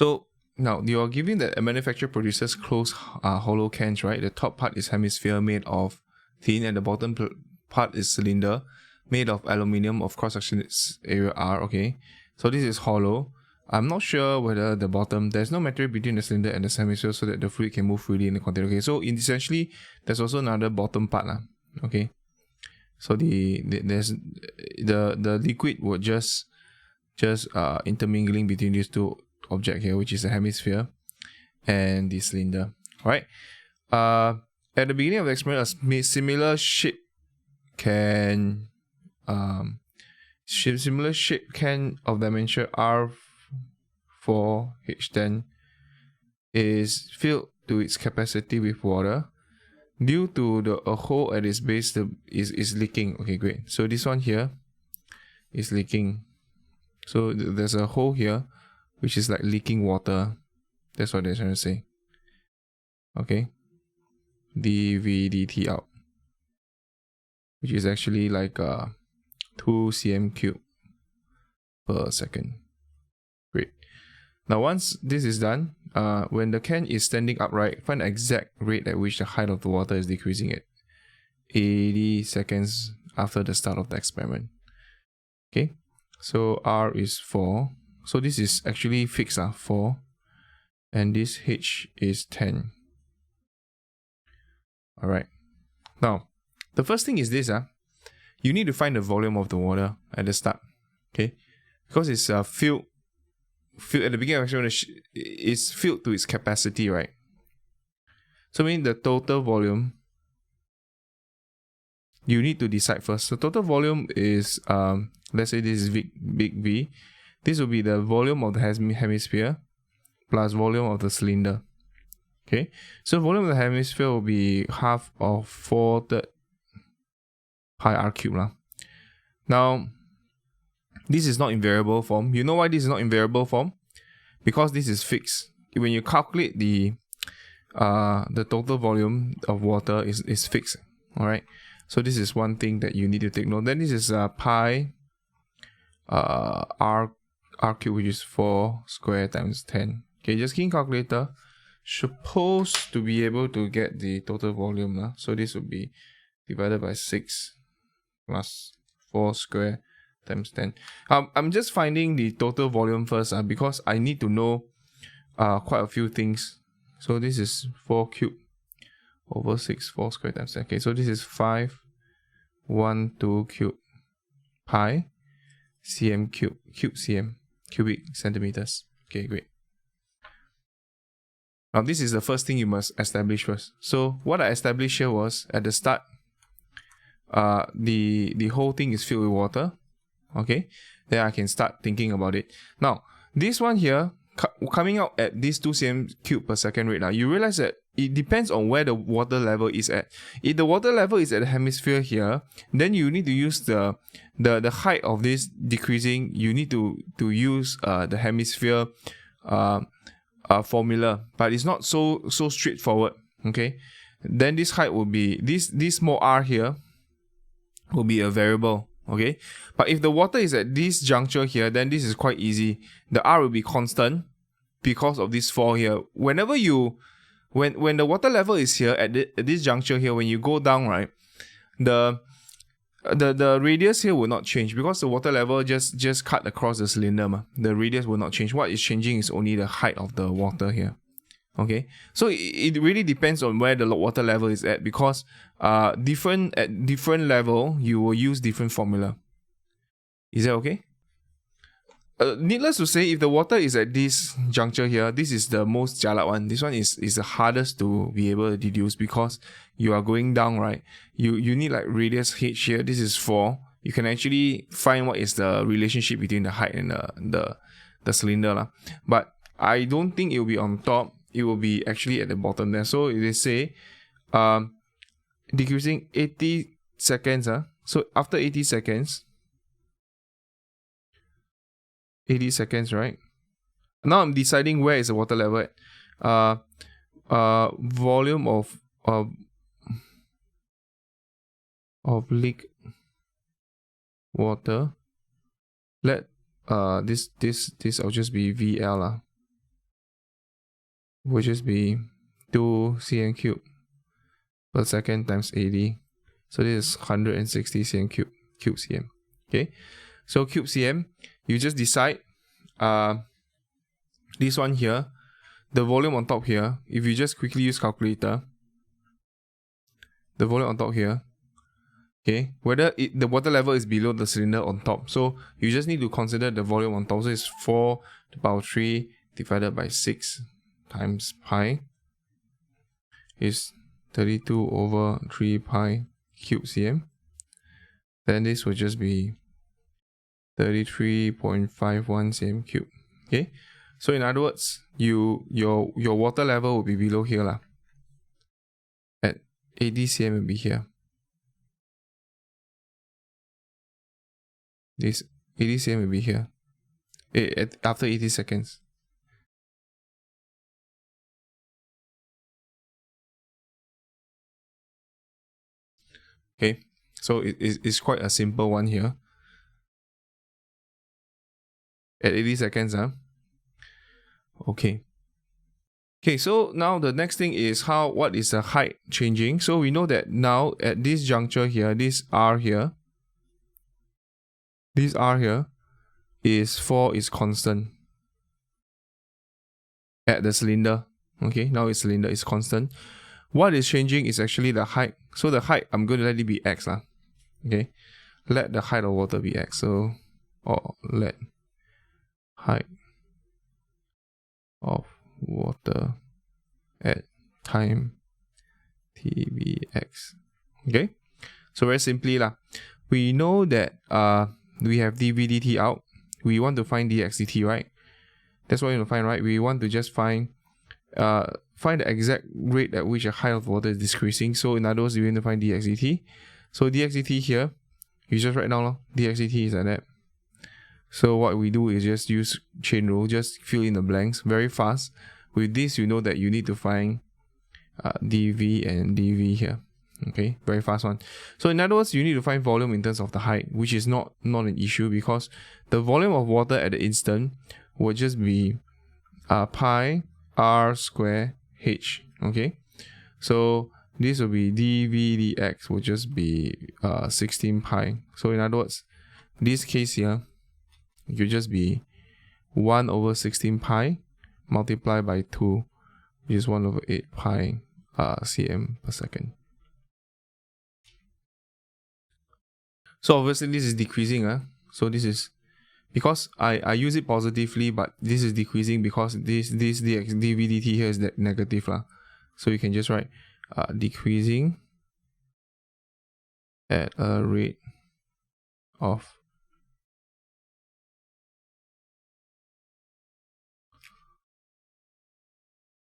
So now you are given that a manufacturer produces closed hollow cans, right? The top part is hemisphere made of tin and the bottom part is cylinder made of aluminium of cross-section area R, okay? So this is hollow. I'm not sure whether the bottom, there's no material between the cylinder and the hemisphere so that the fluid can move freely in the container. Okay, so essentially, there's also another bottom part, okay? So the liquid would just intermingling between these two objects here, which is the hemisphere and the cylinder. All right. At the beginning of the experiment, a similar shape can of dimension R4H10 is filled to its capacity with water. Due to a hole at its base is leaking. Okay, great. So this one here is leaking. So there's a hole here which is like leaking water. That's what they're trying to say. Okay. dV/dt out, which is actually like 2 cm³ per second. Great. Now once this is done, when the can is standing upright, find the exact rate at which the height of the water is decreasing at 80 seconds after the start of the experiment. Okay, so R is 4. So this is actually fixed, 4. And this H is 10. Alright. Now, the first thing is this, you need to find the volume of the water at the start. Okay, because it's filled at the beginning of the experiment, it's filled to its capacity, right? So meaning the total volume, you need to decide first. The total volume is, let's say this is big V. This will be the volume of the hemisphere plus volume of the cylinder. Okay, so volume of the hemisphere will be half of 4/3 pi r³. Now, this is not in variable form. You know why this is not in variable form? Because this is fixed. When you calculate the total volume of water is fixed. All right. So this is one thing that you need to take note. Then this is pi r³, which is 4 square times 10. Okay, just key in calculator. Supposed to be able to get the total volume. So this would be divided by 6 plus 4 square times 10. I'm just finding the total volume first because I need to know quite a few things. So this is 4³ over 6, 4 square times 10. Okay, so this is 512³ pi cm³, cubic centimeters. Okay, great. Now this is the first thing you must establish first. So what I established here was at the start, the whole thing is filled with water. Okay, then I can start thinking about it. Now this one here coming out at this 2 cm³ per second rate. Now you realize that it depends on where the water level is at. If the water level is at the hemisphere here, then you need to use the height of this decreasing. You need to use the hemisphere formula, but it's not so straightforward. Okay, then this height will be this small r here will be a variable. Okay, but if the water is at this juncture here, then this is quite easy. The r will be constant because of this 4 here. Whenever you when the water level is here at this juncture here, when you go down, right, the radius here will not change because the water level just cut across the cylinder. The radius will not change. What is changing is only the height of the water here. Okay, so it really depends on where the water level is at, because at different level you will use different formula. Is that okay? Needless to say, if the water is at this juncture here, this is the most jialat one. This one is the hardest to be able to deduce because you are going down, right? You need like radius h here. This is 4. You can actually find what is the relationship between the height and the cylinder. But I don't think it will be on top. It will be actually at the bottom there. So they say decreasing 80 seconds. So after 80 seconds, right? Now I'm deciding where is the water level at. Volume of leak water. Let this I'll just be VL. will just be 2 cm cube per second times 80. So this is 160 cm cube cm. Okay, so cube cm, you just decide this one here, the volume on top here, if you just quickly use calculator, the volume on top here, okay, whether the water level is below the cylinder on top. So you just need to consider the volume on top. So it's 4 to the power 3 divided by 6 times pi is 32 over 3 pi cube cm. Then this will just be 33.51 cm cube. Okay, so in other words, your water level will be below here lah. At 80 cm will be here. This 80 cm will be here. After 80 seconds. Okay, so it's quite a simple one here. At 80 seconds, Okay. Okay, so now the next thing is what is the height changing? So we know that now at this juncture here, this R here is 4 is constant at the cylinder. Okay, now its cylinder is constant. What is changing is actually the height. So the height, I'm going to let it be x lah. Okay, let the height of water be x. So, let height of water at time t be x. Okay, so very simply lah, we know that we have dv dt out. We want to find dx dt, right? That's what we want to find, right? We want to just find the exact rate at which the height of water is decreasing. So in other words, we want to find dx dt. So dx dt here, you just write down dx dt is like that. So what we do is just use chain rule, just fill in the blanks very fast. With this, you know that you need to find dv and dv here. Okay, very fast one. So in other words, you need to find volume in terms of the height, which is not an issue because the volume of water at the instant would just be pi r square h. Okay, so this will be dv dx will just be 16 pi. So in other words, this case here, it will just be 1 over 16 pi multiplied by 2, which is 1 over 8 pi cm per second. So obviously this is decreasing. So this is because I use it positively, but this is decreasing because this dx dv dt here is negative lah. So you can just write decreasing at a rate of